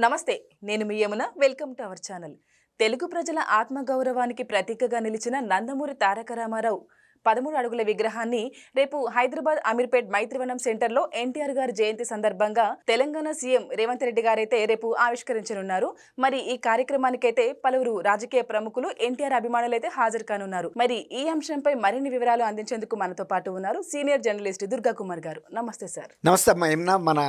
నమస్తే, నేను మీ Yamuna. Welcome to our channel. Telugu ప్రజల ఆత్మగౌరవానికి ప్రతీకగా నిలిచిన నందమూరి తారక రామారావు 13 అడుగుల విగ్రహాన్ని రేపు హైదరాబాద్ అమీర్పేట్ మైత్రివనం సెంటర్లో ఎన్టీఆర్ గారి జయంతి సందర్భంగా తెలంగాణ సీఎం రేవంత్ రెడ్డి గారైతే రేపు ఆవిష్కరించనున్నారు. మరి ఈ కార్యక్రమానికైతే పలువురు రాజకీయ ప్రముఖులు, ఎన్టీఆర్ అభిమానులు అయితే హాజరు కానున్నారు. మరి ఈ అంశంపై మరిన్ని వివరాలు అందించేందుకు మనతో పాటు ఉన్నారు సీనియర్ జర్నలిస్ట్ దుర్గా కుమార్ గారు. నమస్తే సార్. నమస్తే అమ్మా యమున, మన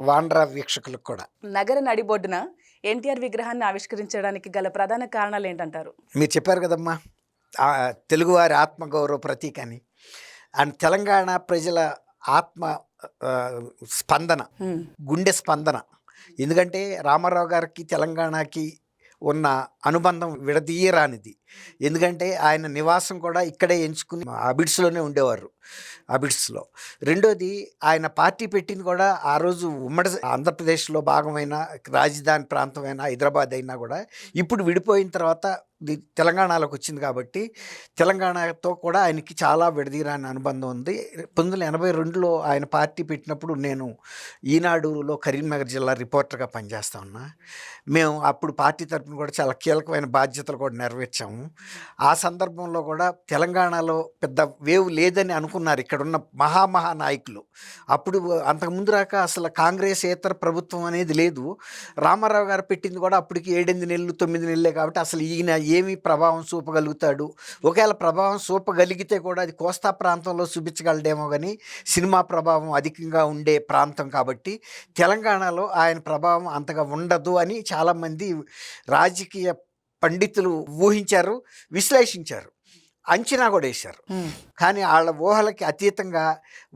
వాండ్రా వీక్షకులకు కూడా. నగర నడిబొడ్డున ఎన్టీఆర్ విగ్రహాన్ని ఆవిష్కరించడానికి గల ప్రధాన కారణాలు ఏంటంటారు? మీరు చెప్పారు కదమ్మా, తెలుగువారి ఆత్మగౌరవ ప్రతీక అని. అండ్ తెలంగాణ ప్రజల ఆత్మ ఆ, స్పందన, గుండె స్పందన. ఎందుకంటే రామారావు గారికి తెలంగాణకి ఉన్న అనుబంధం విడదీయరానిది. ఎందుకంటే ఆయన నివాసం కూడా ఇక్కడే ఎంచుకుని అబిడ్స్లోనే ఉండేవారు, అబిడ్స్లో. రెండోది, ఆయన పార్టీ పెట్టింది కూడా ఆ రోజు ఉమ్మడి ఆంధ్రప్రదేశ్లో భాగమైన రాజధాని ప్రాంతమైన హైదరాబాద్ అయినా కూడా ఇప్పుడు విడిపోయిన తర్వాత తెలంగాణలోకి వచ్చింది కాబట్టి తెలంగాణతో కూడా ఆయనకి చాలా విడదీరాని అనుబంధం ఉంది. 1982లో ఆయన పార్టీ పెట్టినప్పుడు నేను ఈనాడులో కరీంనగర్ జిల్లా రిపోర్టర్గా పనిచేస్తా ఉన్నా. మేము అప్పుడు పార్టీ తరఫున కూడా చాలా కీలకమైన బాధ్యతలు కూడా నెరవేర్చాము. ఆ సందర్భంలో కూడా తెలంగాణలో పెద్ద వేవ్ లేదని అనుకున్నారు ఇక్కడున్న మహా నాయకులు. అప్పుడు అంతకుముందు రాక అసలు కాంగ్రెస్ ఏతర ప్రభుత్వం అనేది లేదు. రామారావు గారు పెట్టింది కూడా అప్పటికి 7-8 నెలలు 9 నెలలే కాబట్టి అసలు ఈయన ఏమి ప్రభావం చూపగలుగుతాడు, ఒకవేళ ప్రభావం చూపగలిగితే కూడా అది కోస్తా ప్రాంతంలో చూపించగలడేమో, కానీ సినిమా ప్రభావం అధికంగా ఉండే ప్రాంతం కాబట్టి తెలంగాణలో ఆయన ప్రభావం అంతగా ఉండదు అని చాలామంది రాజకీయ పండితులు ఊహించారు, విశ్లేషించారు, అంచనా కూడా వేశారు. కానీ వాళ్ళ ఊహలకి అతీతంగా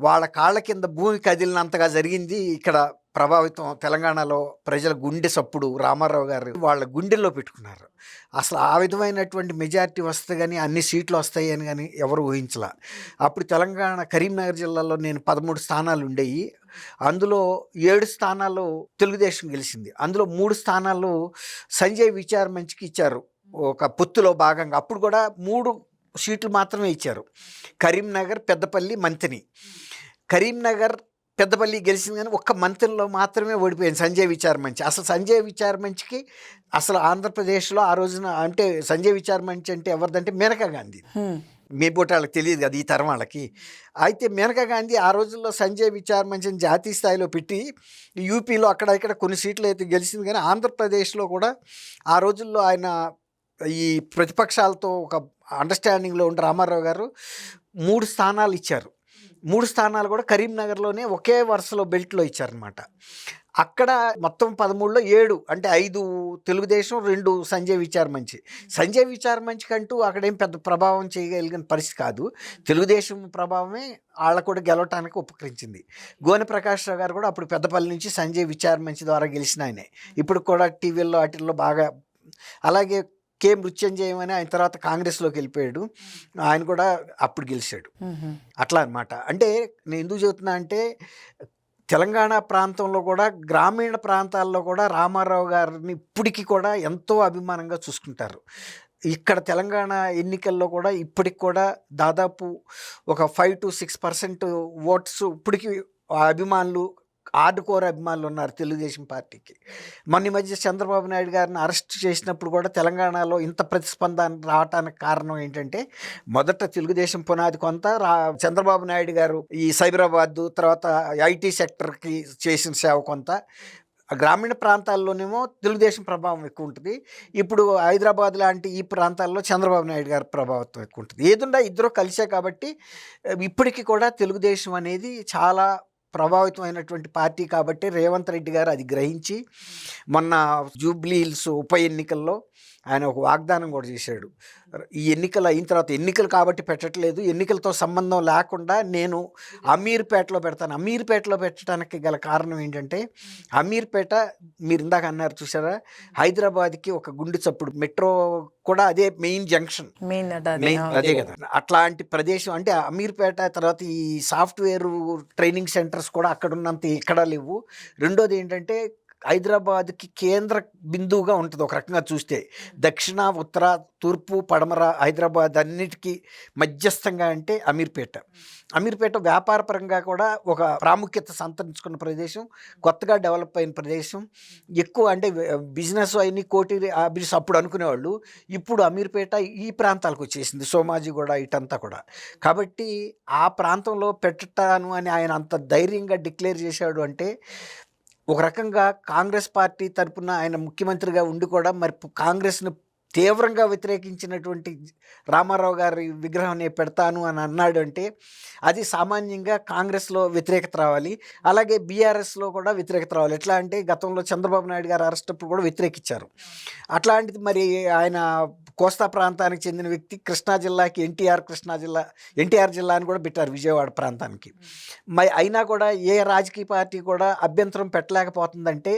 వాళ్ళ కాళ్ళ కింద భూమి కదిలినంతగా జరిగింది ఇక్కడ ప్రభావితం. తెలంగాణలో ప్రజల గుండె సప్పుడు రామారావు గారు వాళ్ళ గుండెల్లో పెట్టుకున్నారు. అసలు ఆ విధమైనటువంటి మెజారిటీ వస్తే కానీ అన్ని సీట్లు వస్తాయి అని కానీ ఎవరు ఊహించలే. అప్పుడు తెలంగాణ కరీంనగర్ జిల్లాలో నేను 13 స్థానాలు ఉండేవి. అందులో 7 స్థానాలు తెలుగుదేశం గెలిచింది. అందులో 3 స్థానాలు సంజయ్ విచార్ మంచికి ఇచ్చారు ఒక పొత్తులో భాగంగా. అప్పుడు కూడా 3 సీట్లు మాత్రమే ఇచ్చారు, కరీంనగర్, పెద్దపల్లి, మంతిని. కరీంనగర్, పెద్దపల్లి గెలిచింది కానీ ఒక్క మంత్రిలో మాత్రమే ఓడిపోయింది సంజయ్ విచార్ మంచి. అసలు సంజయ్ విచార్ మంచికి అసలు ఆంధ్రప్రదేశ్లో ఆ రోజున అంటే సంజయ్ విచార్ మంచి అంటే ఎవరిదంటే మేనకా గాంధీ. మీ బోటి వాళ్ళకి తెలియదు కదా ఈ తరం వాళ్ళకి. అయితే మేనకా గాంధీ ఆ రోజుల్లో సంజయ్ విచార్ మంచిని జాతీయ స్థాయిలో పెట్టి యూపీలో అక్కడ ఇక్కడ కొన్ని సీట్లు అయితే గెలిచింది. కానీ ఆంధ్రప్రదేశ్లో కూడా ఆ రోజుల్లో ఆయన ఈ ప్రతిపక్షాలతో ఒక అండర్స్టాండింగ్లో ఉండి రామారావు గారు 3 స్థానాలు ఇచ్చారు. 3 స్థానాలు కూడా కరీంనగర్లోనే ఒకే వరుసలో బెల్ట్లో ఇచ్చారనమాట. అక్కడ మొత్తం 13లో 7 అంటే 5 తెలుగుదేశం, 2 సంజయ్ విచార్ మంచి. సంజయ్ విచార్ మంచి కంటూ అక్కడేం పెద్ద ప్రభావం చేయగలిగిన పరిస్థితి కాదు. తెలుగుదేశం ప్రభావమే వాళ్ళకు కూడా గెలవటానికి ఉపకరించింది. గోనె ప్రకాష్ రావు గారు కూడా అప్పుడు పెద్దపల్లి నుంచి సంజయ్ విచార్ మంచి ద్వారా గెలిచిన ఆయనే. ఇప్పుడు కూడా టీవీల్లో వాటిల్లో బాగా. అలాగే కే మృత్యుంజయం అని ఆయన తర్వాత కాంగ్రెస్లోకి వెళ్ళిపోయాడు, ఆయన కూడా అప్పుడు గెలిచాడు. అట్లా అనమాట. అంటే నేను ఎందుకు చెబుతున్నా అంటే తెలంగాణ ప్రాంతంలో కూడా గ్రామీణ ప్రాంతాల్లో కూడా రామారావు గారిని ఇప్పటికీ కూడా ఎంతో అభిమానంగా చూసుకుంటారు. ఇక్కడ తెలంగాణ ఎన్నికల్లో కూడా ఇప్పటికి కూడా దాదాపు ఒక 5-6% ఓట్స్ ఇప్పటికీ అభిమానులు, ఆర్డుకోర్ అభిమానులు ఉన్నారు తెలుగుదేశం పార్టీకి. మొన్న మధ్య చంద్రబాబు నాయుడు గారిని అరెస్ట్ చేసినప్పుడు కూడా తెలంగాణలో ఇంత ప్రతిస్పందన రావటానికి కారణం ఏంటంటే మొదట తెలుగుదేశం పునాది కొంత, చంద్రబాబు నాయుడు గారు ఈ సైబరాబాద్ తర్వాత ఐటీ సెక్టర్కి చేసిన సేవ కొంత. గ్రామీణ ప్రాంతాల్లోనేమో తెలుగుదేశం ప్రభావం ఎక్కువ ఉంటుంది. ఇప్పుడు హైదరాబాద్ లాంటి ఈ ప్రాంతాల్లో చంద్రబాబు నాయుడు గారి ప్రభావం ఎక్కువ ఉంటుంది. ఏదున్నా ఇద్దరు కలిసే కాబట్టి ఇప్పటికీ కూడా తెలుగుదేశం అనేది చాలా ప్రభావితమైనటువంటి పార్టీ. కాబట్టి రేవంత్ రెడ్డి గారు అది గ్రహించి మొన్న జూబ్లీ హిల్స్ ఉప ఎన్నికల్లో ఆయన ఒక వాగ్దానం కూడా చేశాడు. ఈ ఎన్నికలు అయిన తర్వాత, ఎన్నికలు కాబట్టి పెట్టట్లేదు, ఎన్నికలతో సంబంధం లేకుండా నేను అమీర్పేటలో పెడతాను. అమీర్పేటలో పెట్టడానికి గల కారణం ఏంటంటే అమీర్పేట మీరు ఇందాక అన్నారు చూసారా, హైదరాబాద్కి ఒక గుండె చప్పుడు. మెట్రో కూడా అదే మెయిన్ జంక్షన్, అదే కదా. అట్లాంటి ప్రదేశం అంటే అమీర్పేట. తర్వాత ఈ సాఫ్ట్వేర్ ట్రైనింగ్ సెంటర్స్ కూడా అక్కడ ఉన్నంత ఇక్కడ లేవు. రెండోది ఏంటంటే హైదరాబాద్కి కేంద్ర బిందువుగా ఉంటుంది ఒక రకంగా చూస్తే. దక్షిణ, ఉత్తర, తూర్పు, పడమర హైదరాబాద్ అన్నిటికీ మధ్యస్థంగా అంటే అమీర్పేట. అమీర్పేట వ్యాపారపరంగా కూడా ఒక ప్రాముఖ్యత సంతరించుకున్న ప్రదేశం, కొత్తగా డెవలప్ అయిన ప్రదేశం. ఎక్కువ అంటే బిజినెస్ అవన్నీ కోటి బిజినెస్ అప్పుడు అనుకునేవాళ్ళు. ఇప్పుడు అమీర్పేట ఈ ప్రాంతాలకు వచ్చేసింది, సోమాజిగూడ ఇటంతా కూడా. కాబట్టి ఆ ప్రాంతంలో పెట్టాను అని ఆయన అంత ధైర్యంగా డిక్లేర్ చేశాడు అంటే ఒక రకంగా కాంగ్రెస్ పార్టీ తరపున ఆయన ముఖ్యమంత్రిగా ఉండి కూడా మరి కాంగ్రెస్ను తీవ్రంగా వ్యతిరేకించినటువంటి రామారావు గారి విగ్రహం నేను పెడతాను అని అన్నాడు అంటే అది సామాన్యంగా కాంగ్రెస్లో వ్యతిరేకత రావాలి, అలాగే బీఆర్ఎస్లో కూడా వ్యతిరేకత రావాలి. ఎట్లా అంటే గతంలో చంద్రబాబు నాయుడు గారు అరెస్ట్ అప్పుడు కూడా వ్యతిరేకించారు. అట్లాంటిది మరి ఆయన కోస్తా ప్రాంతానికి చెందిన వ్యక్తి, కృష్ణా జిల్లాకి ఎన్టీఆర్ జిల్లా అని కూడా పెట్టారు విజయవాడ ప్రాంతానికి. మరి అయినా కూడా ఏ రాజకీయ పార్టీ కూడా అభ్యంతరం పెట్టలేకపోతుందంటే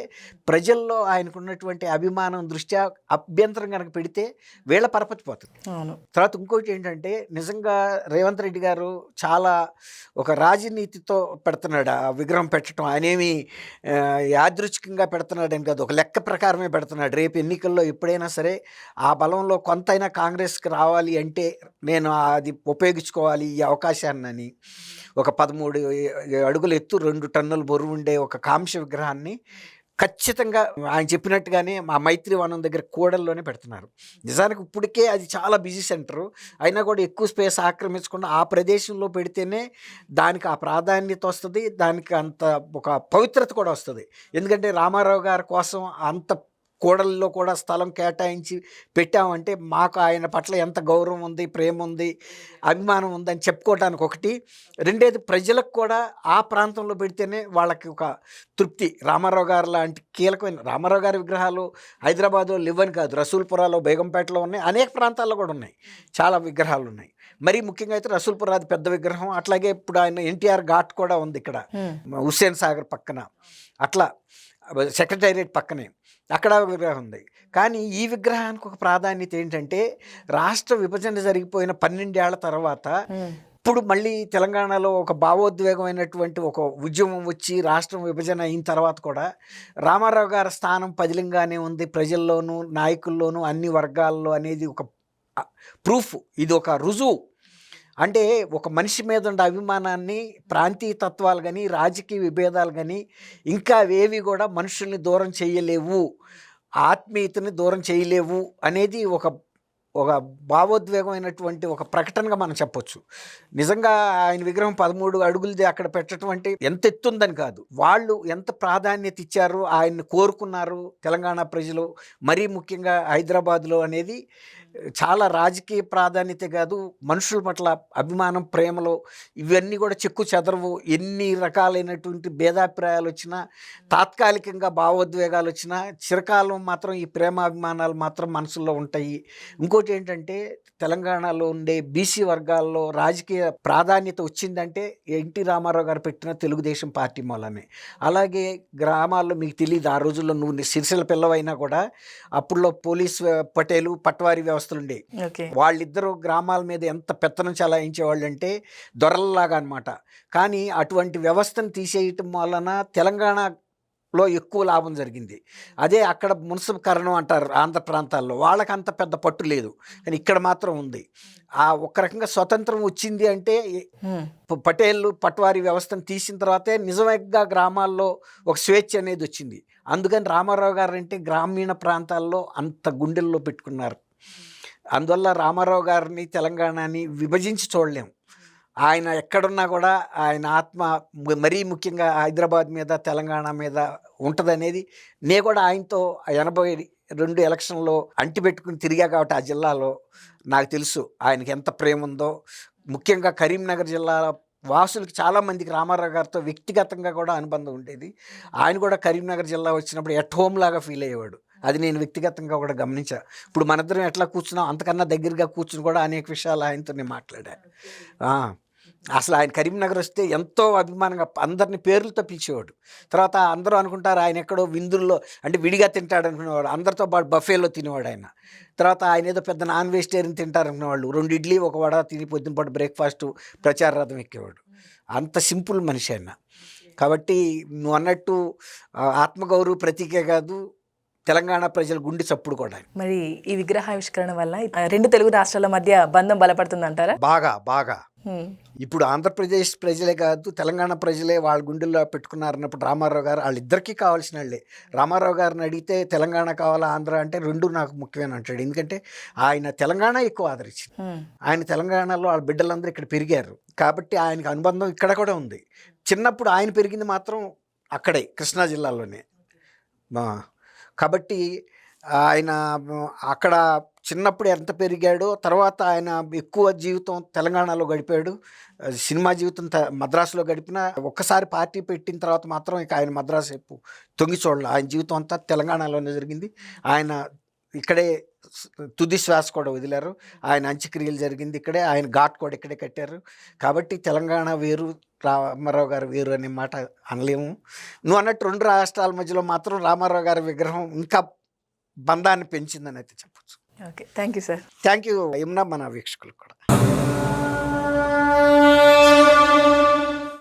ప్రజల్లో ఆయనకున్నటువంటి అభిమానం దృష్ట్యా అభ్యంతరం కనుక పెడితే వీళ్ళ పరపతి పోతుంది. తర్వాత ఇంకోటి ఏంటంటే నిజంగా రేవంత్ రెడ్డి గారు చాలా ఒక రాజనీతితో పెడుతున్నాడు ఆ విగ్రహం పెట్టడం. ఆయనేమి యాదృచ్ఛికంగా పెడుతున్నాడని కాదు, ఒక లెక్క ప్రకారమే పెడుతున్నాడు. రేపు ఎన్నికల్లో ఎప్పుడైనా సరే ఆ బలంలో కొంతైనా కాంగ్రెస్కి రావాలి అంటే నేను అది ఉపయోగించుకోవాలి ఈ అవకాశాన్ని. ఒక 13 అడుగుల ఎత్తు 2 టన్నుల బరువు ఉండే ఒక కాంస్య విగ్రహాన్ని ఖచ్చితంగా ఆయన చెప్పినట్టుగానే మా మైత్రి వనం దగ్గర కూడల్లోనే పెడుతున్నారు. నిజానికి ఇప్పటికే అది చాలా బిజీ సెంటరు, అయినా కూడా ఎక్కువ స్పేస్ ఆక్రమించకుండా ఆ ప్రదేశంలో పెడితేనే దానికి ఆ ప్రాధాన్యత వస్తుంది, దానికి అంత ఒక పవిత్రత కూడా వస్తుంది. ఎందుకంటే రామారావు గారి కోసం అంత కూడల్లో కూడా స్థలం కేటాయించి పెట్టామంటే మాకు ఆయన పట్ల ఎంత గౌరవం ఉంది, ప్రేమ ఉంది, అభిమానం ఉందని చెప్పుకోవడానికి ఒకటి. రెండేది ప్రజలకు కూడా ఆ ప్రాంతంలో పెడితేనే వాళ్ళకి ఒక తృప్తి. రామారావు గారు లాంటి కీలకమైన రామారావు గారి విగ్రహాలు హైదరాబాద్లో లేవని కాదు, రసూల్పురాలో, బేగంపేటలో ఉన్నాయి, అనేక ప్రాంతాల్లో కూడా ఉన్నాయి, చాలా విగ్రహాలు ఉన్నాయి. మరీ ముఖ్యంగా అయితే రసూల్పుర అది పెద్ద విగ్రహం. అట్లాగే ఇప్పుడు ఆయన ఎన్టీఆర్ ఘాట్ కూడా ఉంది ఇక్కడ హుస్సేన్ సాగర్ పక్కన, అట్లా సెక్రటేరియట్ పక్కనే అక్కడ విగ్రహం ఉంది. కానీ ఈ విగ్రహానికి ఒక ప్రాధాన్యత ఏంటంటే రాష్ట్ర విభజన జరిగిపోయిన 12 ఏళ్ల తర్వాత ఇప్పుడు మళ్ళీ తెలంగాణలో ఒక భావోద్వేగమైనటువంటి ఒక ఉద్యమం వచ్చి రాష్ట్రం విభజన అయిన తర్వాత కూడా రామారావు గారి స్థానం పదిలంగానే ఉంది ప్రజల్లోనూ, నాయకుల్లోనూ, అన్ని వర్గాల్లో అనేది ఒక ప్రూఫ్. ఇది ఒక రుజువు. అంటే ఒక మనిషి మీద ఉండే అభిమానాన్ని ప్రాంతీయ తత్వాలు కానీ, రాజకీయ విభేదాలు కానీ ఇంకా అవేవి కూడా మనుషుల్ని దూరం చేయలేవు, ఆత్మీయతని దూరం చేయలేవు అనేది ఒక భావోద్వేగమైనటువంటి ఒక ప్రకటనగా మనం చెప్పొచ్చు. నిజంగా ఆయన విగ్రహం 13 అడుగులది అక్కడ పెట్టడం అంటే ఎంత ఎత్తుందని కాదు, వాళ్ళు ఎంత ప్రాధాన్యత ఇచ్చారు, ఆయన్ని కోరుకున్నారు తెలంగాణ ప్రజలు, మరీ ముఖ్యంగా హైదరాబాద్లో అనేది చాలా రాజకీయ ప్రాధాన్యత కాదు, మనుషుల పట్ల అభిమానం, ప్రేమలో ఇవన్నీ కూడా చెక్కు చెదరవు. ఎన్ని రకాలైనటువంటి భేదాభిప్రాయాలు వచ్చినా, తాత్కాలికంగా భావోద్వేగాలు వచ్చినా చిరకాలం మాత్రం ఈ ప్రేమాభిమానాలు మాత్రం మనసులో ఉంటాయి. ఇంకోటి ఏంటంటే తెలంగాణలో ఉండే బీసీ వర్గాల్లో రాజకీయ ప్రాధాన్యత వచ్చిందంటే ఎన్టీ రామారావు గారు పెట్టిన తెలుగుదేశం పార్టీ మూలనే. అలాగే గ్రామాల్లో మీకు తెలియదు, ఆ రోజుల్లో నువ్వు సిరిసిల్ల పిల్లవైనా కూడా అప్పుడులో పోలీస్ పటేలు, పట్వారీ వ్యవస్థలు ఉండే, వాళ్ళిద్దరూ గ్రామాల మీద ఎంత పెత్తనం చలాయించేవాళ్ళు అంటే దొరలలాగా అనమాట. కానీ అటువంటి వ్యవస్థను తీసేయటం వలన తెలంగాణలో ఎక్కువ లాభం జరిగింది. అదే అక్కడ మున్సిపకరణం అంటారు ఆంధ్ర ప్రాంతాల్లో, వాళ్ళకి అంత పెద్ద పట్టు లేదు, కానీ ఇక్కడ మాత్రం ఉంది. ఆ ఒక రకంగా స్వతంత్రం వచ్చింది అంటే పటేళ్ళు, పట్వారీ వ్యవస్థను తీసిన తర్వాతే నిజంగా గ్రామాల్లో ఒక స్వేచ్ఛ అనేది వచ్చింది. అందుకని రామారావు గారు అంటే గ్రామీణ ప్రాంతాల్లో అంత గుండెల్లో పెట్టుకున్నారు. అందువల్ల రామారావు గారిని, తెలంగాణని విభజించి చూడలేము. ఆయన ఎక్కడున్నా కూడా ఆయన ఆత్మ మరీ ముఖ్యంగా హైదరాబాద్ మీద, తెలంగాణ మీద ఉంటుందనేది నేను కూడా ఆయనతో 82 ఎలక్షన్లో అంటిపెట్టుకుని తిరిగా కాబట్టి ఆ జిల్లాలో నాకు తెలుసు ఆయనకి ఎంత ప్రేమ ఉందో. ముఖ్యంగా కరీంనగర్ జిల్లా వాసులకి చాలామందికి రామారావు గారితో వ్యక్తిగతంగా కూడా అనుబంధం ఉండేది. ఆయన కూడా కరీంనగర్ జిల్లా వచ్చినప్పుడు ఎట్ హోమ్ లాగా ఫీల్ అయ్యేవాడు. అది నేను వ్యక్తిగతంగా కూడా గమనించా. ఇప్పుడు మనిద్దరం ఎట్లా కూర్చున్నాం అంతకన్నా దగ్గరగా కూర్చుని కూడా అనేక విషయాలు ఆయనతో నేను మాట్లాడా. అసలు ఆయన కరీంనగర్ వస్తే ఎంతో అభిమానంగా అందరిని పేర్లతో పిలిచేవాడు. తర్వాత అందరూ అనుకుంటారు ఆయన ఎక్కడో విందుల్లో అంటే విడిగా తింటాడు అనుకునేవాడు, అందరితో పాటు బఫేలో తినేవాడు ఆయన. తర్వాత ఆయన ఏదో పెద్ద నాన్ వెజిటేరియన్ తింటారు అనుకునేవాళ్ళు, 2 ఇడ్లీ 1 వడ తిని పొద్దున పాటు బ్రేక్ఫాస్ట్ ప్రచార రథం ఎక్కేవాడు. అంత సింపుల్ మనిషి ఆయన. కాబట్టి నువ్వు అన్నట్టు ఆత్మగౌరవ ప్రతీకే కాదు, తెలంగాణ ప్రజల గుండె చప్పుడు కూడా. మరి ఈ విగ్రహావిష్కరణ వల్ల రెండు తెలుగు రాష్ట్రాల మధ్య బంధం బలపడుతుందంటారా? బాగా బాగా ఇప్పుడు ఆంధ్రప్రదేశ్ ప్రజలే కాదు, తెలంగాణ ప్రజలే వాళ్ళ గుండెల్లో పెట్టుకున్నారన్నప్పుడు రామారావు గారు వాళ్ళిద్దరికీ కావాల్సిన వాళ్ళే. రామారావు గారిని అడిగితే తెలంగాణ కావాలా ఆంధ్ర అంటే రెండు నాకు ముఖ్యమైన అంటాడు. ఎందుకంటే ఆయన తెలంగాణ ఎక్కువ ఆదరించింది. ఆయన తెలంగాణలో వాళ్ళ బిడ్డలందరూ ఇక్కడ పెరిగారు కాబట్టి ఆయనకు అనుబంధం ఇక్కడ కూడా ఉంది. చిన్నప్పుడు ఆయన పెరిగింది మాత్రం అక్కడే, కృష్ణా జిల్లాలోనే. కాబట్టి ఆయన అక్కడ చిన్నప్పుడు ఎంత పెరిగాడో, తర్వాత ఆయన ఎక్కువ జీవితం తెలంగాణలో గడిపాడు. సినిమా జీవితం మద్రాసులో గడిపిన, ఒక్కసారి పార్టీ పెట్టిన తర్వాత మాత్రం ఇక ఆయన మద్రాసు వైపు తొంగి చూడాలి. ఆయన జీవితం అంతా తెలంగాణలోనే జరిగింది. ఆయన ఇక్కడే తుది శ్వాస కూడా వదిలారు. ఆయన అంత్యక్రియలు జరిగింది ఇక్కడే, ఆయన ఘాట్ కూడా ఇక్కడే కట్టారు. కాబట్టి తెలంగాణ వేరు, రామారావు గారు వేరు అనే మాట అనలేము. నువ్వు అన్నట్టు రెండు రాష్ట్రాల మధ్యలో మాత్రం రామారావు గారి విగ్రహం ఇంకా బంధాన్ని పెంచిందని అయితే చెప్పచ్చు. Okay, thank you sir. Thank you Yamuna, మన వీక్షకులకు కూడా.